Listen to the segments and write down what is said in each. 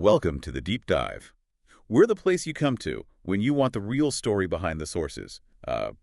Welcome to The Deep Dive. We're the place you come to when you want the real story behind the sources.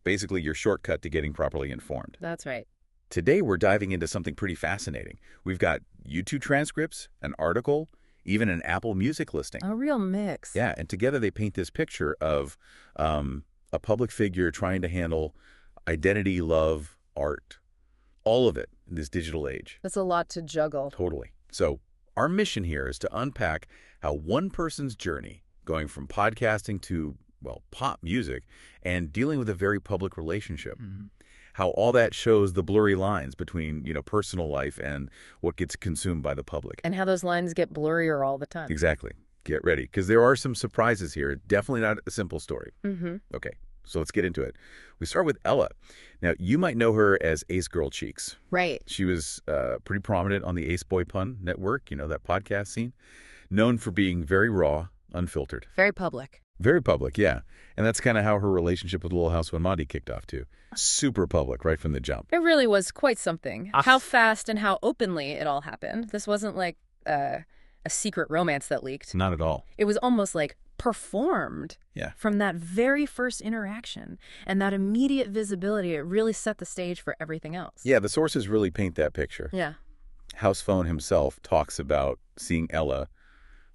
Basically, your shortcut to getting properly informed. That's right. Today, we're diving into something pretty fascinating. We've got YouTube transcripts, an article, even an Apple Music listing. A real mix. Yeah, and together they paint this picture of a public figure trying to handle identity, love, art, all of it in this digital age. That's a lot to juggle. Totally. So our mission here is to unpack how one person's journey, going from podcasting to, well, pop music, and dealing with a very public relationship, how all that shows the blurry lines between, personal life and what gets consumed by the public. And how those lines get blurrier all the time. Exactly. Get ready, because there are some surprises here. Definitely not a simple story. Okay, so let's get into it. We start with Ella. Now, you might know her as Ace Girl Cheeks. Right. She was pretty prominent on the Ace Boy Pun Network, that podcast scene, known for being very raw, unfiltered. Very public. Very public, yeah. And that's kind of how her relationship with Lil House Phone kicked off, too. Super public right from the jump. It really was quite something. How fast and how openly it all happened. This wasn't like a secret romance that leaked. Not at all. It was almost like performed from that very first interaction. And that immediate visibility, it really set the stage for everything else. Yeah, the sources really paint that picture. Yeah. House Phone himself talks about seeing Ella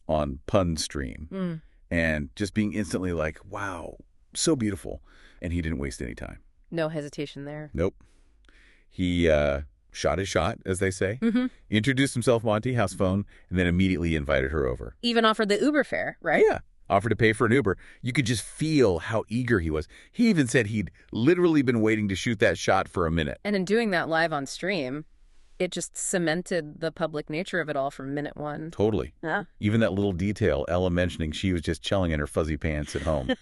on Pun Stream and just being instantly like, wow, so beautiful. And he didn't waste any time. No hesitation there. Nope. He shot his shot, as they say. He introduced himself, Monty, House Phone, and then immediately invited her over. Even offered the Uber fare, right? Yeah. Offered to pay for an Uber. You could just feel how eager he was. He even said he'd literally been waiting to shoot that shot for a minute. And in doing that live on stream, it just cemented the public nature of it all from minute one. Totally. Yeah. Even that little detail, Ella mentioning she was just chilling in her fuzzy pants at home.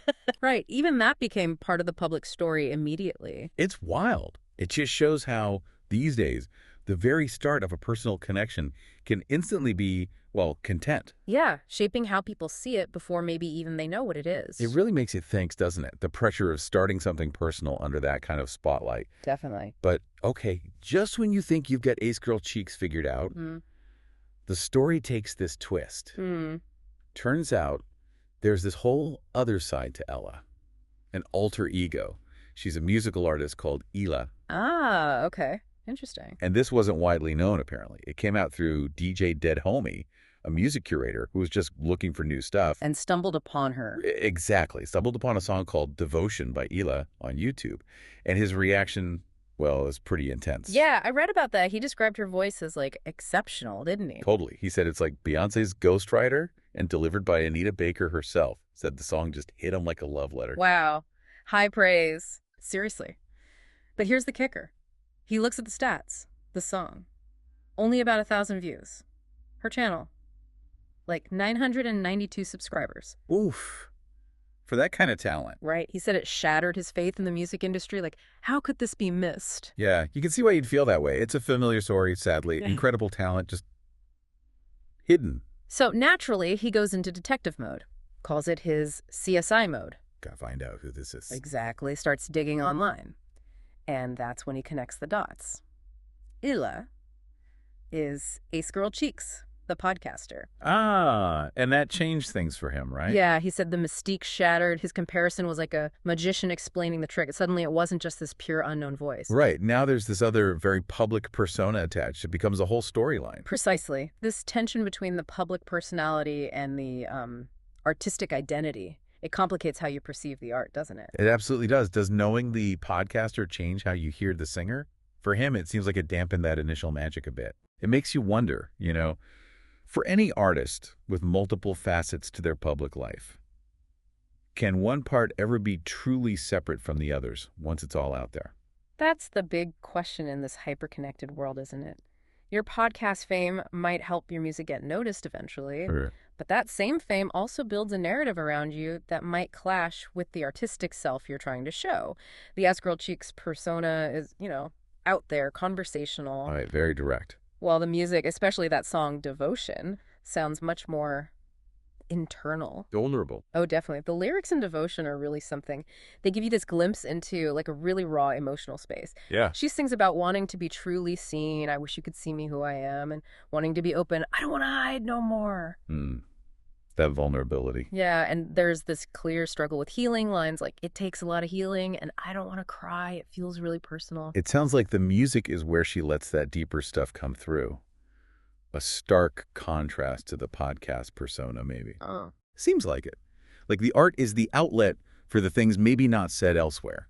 Right. Even that became part of the public story immediately. It's wild. It just shows how, these days, the very start of a personal connection can instantly be, well, content. Yeah, shaping how people see it before maybe even they know what it is. It really makes you think, doesn't it? The pressure of starting something personal under that kind of spotlight. Definitely. But, okay, just when you think you've got Ace Girl Cheeks figured out, the story takes this twist. Turns out there's this whole other side to Ella, an alter ego. She's a musical artist called Ela. Ah, okay. Interesting. And this wasn't widely known, apparently. It came out through DJ Dead Homie, a music curator who was just looking for new stuff. And stumbled upon her. Exactly. Stumbled upon a song called Devotion by Ela on YouTube. And his reaction, well, is pretty intense. Yeah, I read about that. He described her voice as, exceptional, didn't he? Totally. He said it's like Beyonce's ghostwriter and delivered by Anita Baker herself. Said the song just hit him like a love letter. Wow. High praise. Seriously. But here's the kicker. He looks at the stats. The song. Only about 1,000 views. Her channel. 992 subscribers. Oof. For that kind of talent. Right. He said it shattered his faith in the music industry. How could this be missed? Yeah, you can see why you'd feel that way. It's a familiar story, sadly. Incredible talent, just hidden. So naturally, he goes into detective mode. Calls it his CSI mode. Gotta find out who this is. Exactly. Starts digging online. And that's when he connects the dots. Ela is Ace Girl Cheeks, the podcaster. Ah, and that changed things for him, right? Yeah, he said the mystique shattered. His comparison was like a magician explaining the trick. Suddenly it wasn't just this pure unknown voice. Right. Now there's this other very public persona attached. It becomes a whole storyline. Precisely. This tension between the public personality and the artistic identity. It complicates how you perceive the art, doesn't it? It absolutely does. Does knowing the podcaster change how you hear the singer? For him, it seems like it dampened that initial magic a bit. It makes you wonder, for any artist with multiple facets to their public life, can one part ever be truly separate from the others once it's all out there? That's the big question in this hyper-connected world, isn't it? Your podcast fame might help your music get noticed eventually, but that same fame also builds a narrative around you that might clash with the artistic self you're trying to show. The Ace Girl Cheeks persona is, out there, conversational. All right, very direct. While the music, especially that song Devotion, sounds much more internal. Vulnerable. Oh, definitely. The lyrics in Devotion are really something. They give you this glimpse into a really raw emotional space. Yeah. She sings about wanting to be truly seen. I wish you could see me who I am. And wanting to be open. I don't want to hide no more. That vulnerability. Yeah, and there's this clear struggle with healing lines like, it takes a lot of healing, and I don't want to cry. It feels really personal. It sounds like the music is where she lets that deeper stuff come through. A stark contrast to the podcast persona, maybe. Oh. Seems like it. Like the art is the outlet for the things maybe not said elsewhere.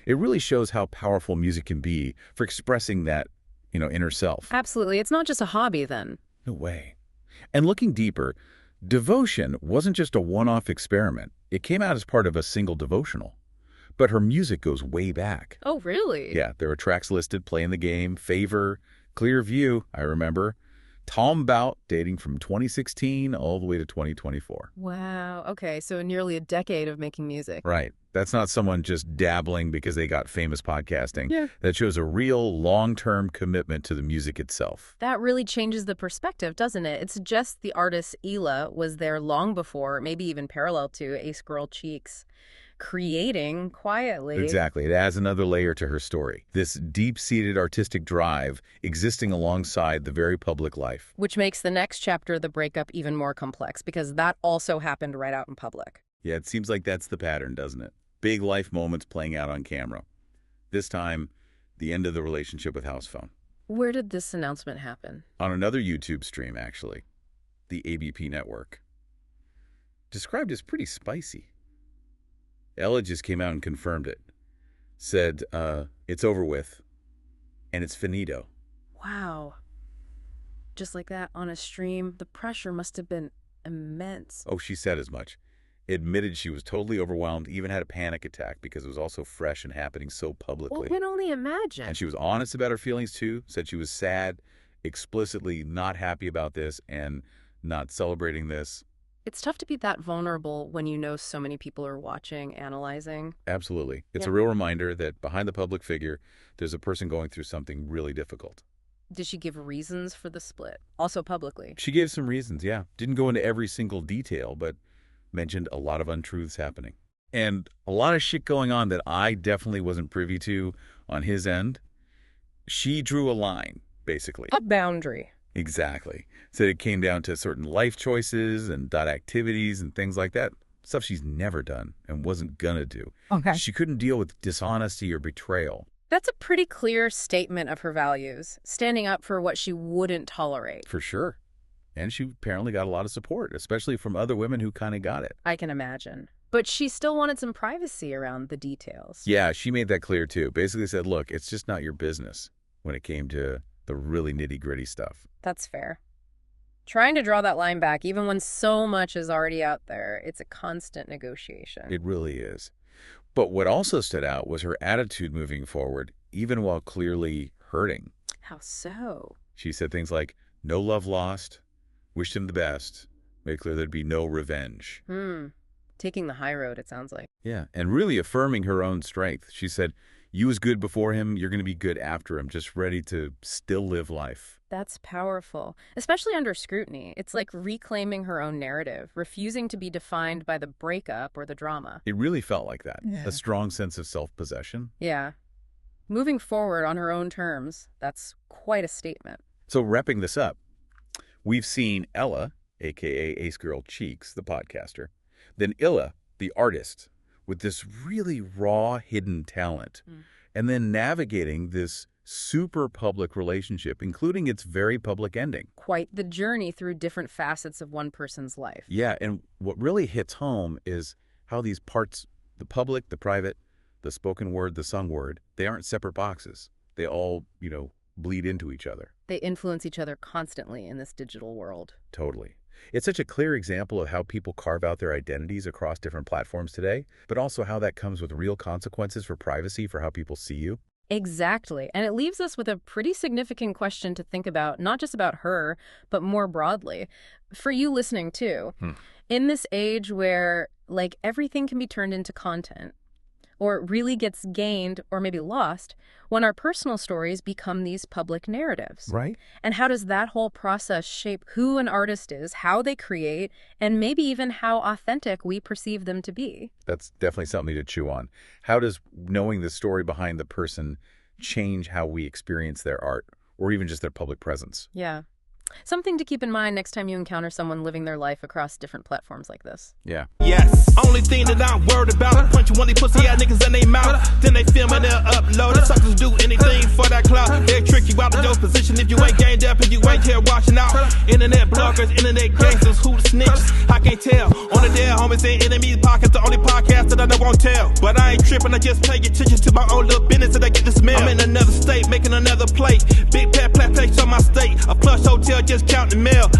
It really shows how powerful music can be for expressing that, inner self. Absolutely. It's not just a hobby then. No way. And looking deeper, Devotion wasn't just a one-off experiment. It came out as part of a single devotional. But her music goes way back. Oh, really? Yeah, there are tracks listed: Playing the Game, Favor, Clear View, I remember, Tom Bout, dating from 2016 all the way to 2024. Wow. Okay, so nearly a decade of making music. Right. That's not someone just dabbling because they got famous podcasting. Yeah. That shows a real long-term commitment to the music itself. That really changes the perspective, doesn't it? It suggests the artist Ela was there long before, maybe even parallel to Ace Girl Cheeks, creating quietly. Exactly. It adds another layer to her story. This deep-seated artistic drive existing alongside the very public life. Which makes the next chapter, the breakup, even more complex, because that also happened right out in public. Yeah, it seems like that's the pattern, doesn't it? Big life moments playing out on camera. This time, the end of the relationship with House Phone. Where did this announcement happen? On another YouTube stream, actually. The ABP network. Described as pretty spicy. Ella just came out and confirmed it. Said, it's over with. And it's finito. Wow. Just like that on a stream, the pressure must have been immense. Oh, she said as much. Admitted she was totally overwhelmed, even had a panic attack because it was also fresh and happening so publicly. Well, I can only imagine. And she was honest about her feelings, too. Said she was sad, explicitly not happy about this and not celebrating this. It's tough to be that vulnerable when you know so many people are watching, analyzing. Absolutely. It's Yeah. a real reminder that behind the public figure, there's a person going through something really difficult. Did she give reasons for the split? Also publicly. She gave some reasons, yeah. Didn't go into every single detail, but mentioned a lot of untruths happening. And a lot of shit going on that I definitely wasn't privy to on his end. She drew a line, basically. A boundary. Exactly. Said it came down to certain life choices and activities and things like that. Stuff she's never done and wasn't gonna do. Okay. She couldn't deal with dishonesty or betrayal. That's a pretty clear statement of her values, standing up for what she wouldn't tolerate. For sure. And she apparently got a lot of support, especially from other women who kind of got it. I can imagine. But she still wanted some privacy around the details. Yeah, she made that clear too. Basically said, look, it's just not your business when it came to the really nitty-gritty stuff. That's fair. Trying to draw that line back, even when so much is already out there, it's a constant negotiation. It really is. But what also stood out was her attitude moving forward, even while clearly hurting. How so? She said things like, no love lost, wished him the best, made clear there'd be no revenge. Taking the high road, it sounds like. Yeah, and really affirming her own strength. She said, you was good before him, you're going to be good after him, just ready to still live life. That's powerful, especially under scrutiny. It's like reclaiming her own narrative, refusing to be defined by the breakup or the drama. It really felt like that. Yeah. A strong sense of self-possession. Yeah. Moving forward on her own terms, that's quite a statement. So wrapping this up, we've seen Ella, a.k.a. Ace Girl Cheeks, the podcaster, then Illa, the artist, with this really raw, hidden talent, and then navigating this super public relationship, including its very public ending. Quite the journey through different facets of one person's life. Yeah, and what really hits home is how these parts, the public, the private, the spoken word, the sung word, they aren't separate boxes. They all, bleed into each other. They influence each other constantly in this digital world. Totally. It's such a clear example of how people carve out their identities across different platforms today, but also how that comes with real consequences for privacy, for how people see you. Exactly. And it leaves us with a pretty significant question to think about, not just about her, but more broadly. For you listening too. In this age where, everything can be turned into content, or really gets gained or maybe lost when our personal stories become these public narratives. Right. And how does that whole process shape who an artist is, how they create, and maybe even how authentic we perceive them to be? That's definitely something to chew on. How does knowing the story behind the person change how we experience their art or even just their public presence? Yeah. Something to keep in mind next time you encounter someone living their life across different platforms like this. Yeah. Yes. Only thing that I'm worried about, punch one of these pussy ass niggas in they mouth. Then they film and they'll upload it. Suckers do anything for that clout. They'll trick you out of your position if you ain't gained up and you ain't here watching out. Internet bloggers, internet gangsters, who the snitches? I can't tell. On the dead homies and enemies podcast, the only podcast that I won't tell. But I ain't tripping, I just pay attention to my own little business and I get the smell. I'm in another state, making another plate. Big plat place on my state. A plush hotel, just counting mail.